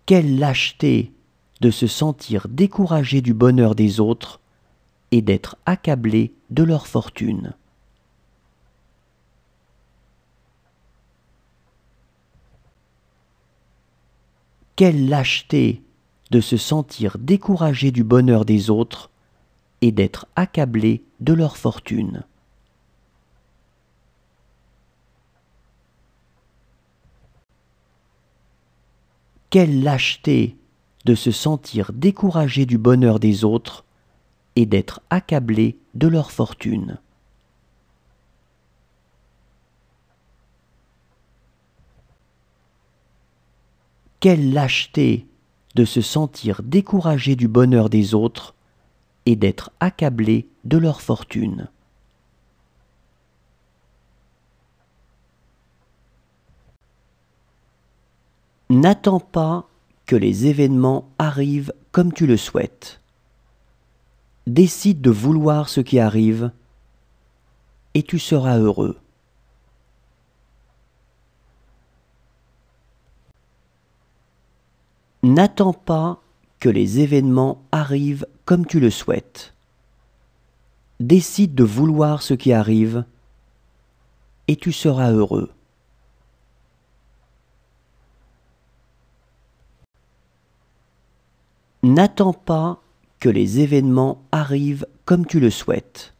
Quelle lâcheté de se sentir découragé du bonheur des autres et d'être accablé de leur fortune. Quelle lâcheté de se sentir découragé du bonheur des autres et d'être accablé de leur fortune. Quelle lâcheté de se sentir découragé du bonheur des autres et d'être accablé de leur fortune. Quelle lâcheté de se sentir découragé du bonheur des autres et d'être accablé de leur fortune. N'attends pas que les événements arrivent comme tu le souhaites. Décide de vouloir ce qui arrive et tu seras heureux. N'attends pas que les événements arrivent comme tu le souhaites. Décide de vouloir ce qui arrive et tu seras heureux. N'attends pas que les événements arrivent comme tu le souhaites.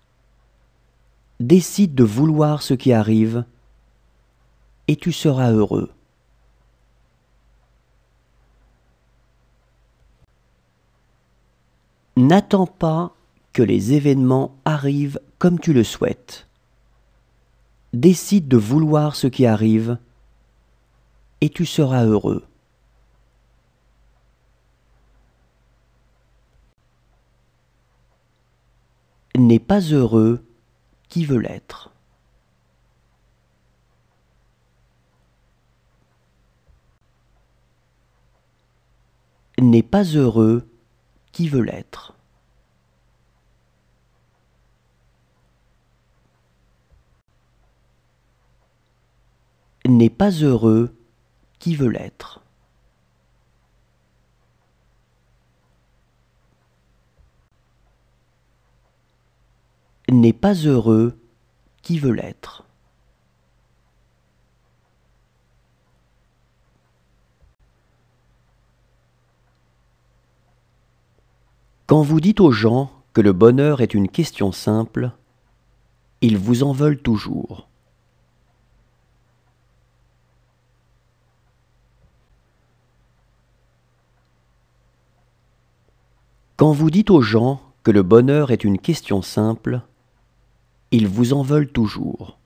Décide de vouloir ce qui arrive et tu seras heureux. N'attends pas que les événements arrivent comme tu le souhaites. Décide de vouloir ce qui arrive et tu seras heureux. N'est pas heureux qui veut l'être. N'est pas heureux qui veut l'être. N'est pas heureux qui veut l'être. N'est pas heureux qui veut l'être. Quand vous dites aux gens que le bonheur est une question simple, ils vous en veulent toujours. Quand vous dites aux gens que le bonheur est une question simple, ils vous en veulent toujours.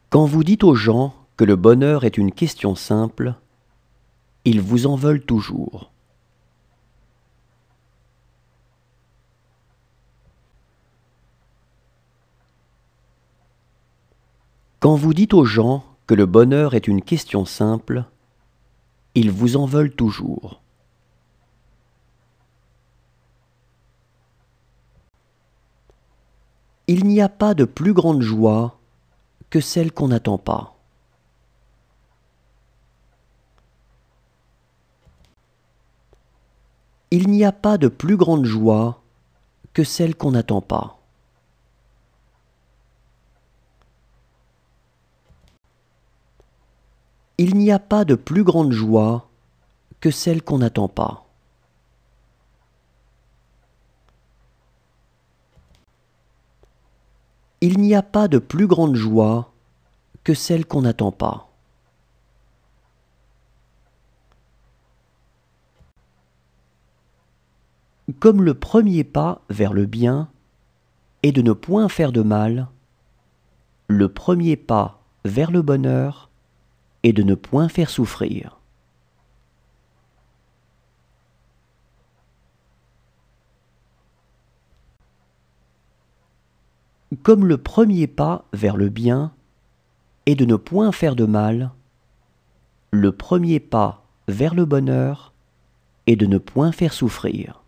Quand vous dites aux gens que le bonheur est une question simple, ils vous en veulent toujours. Quand vous dites aux gens que le bonheur est une question simple, ils vous en veulent toujours. Il n'y a pas de plus grande joie que celle qu'on n'attend pas. Il n'y a pas de plus grande joie que celle qu'on n'attend pas. Il n'y a pas de plus grande joie que celle qu'on n'attend pas. Il n'y a pas de plus grande joie que celle qu'on n'attend pas. Comme le premier pas vers le bien est de ne point faire de mal, le premier pas vers le bonheur est de ne point faire souffrir. Comme le premier pas vers le bien est de ne point faire de mal, le premier pas vers le bonheur est de ne point faire souffrir.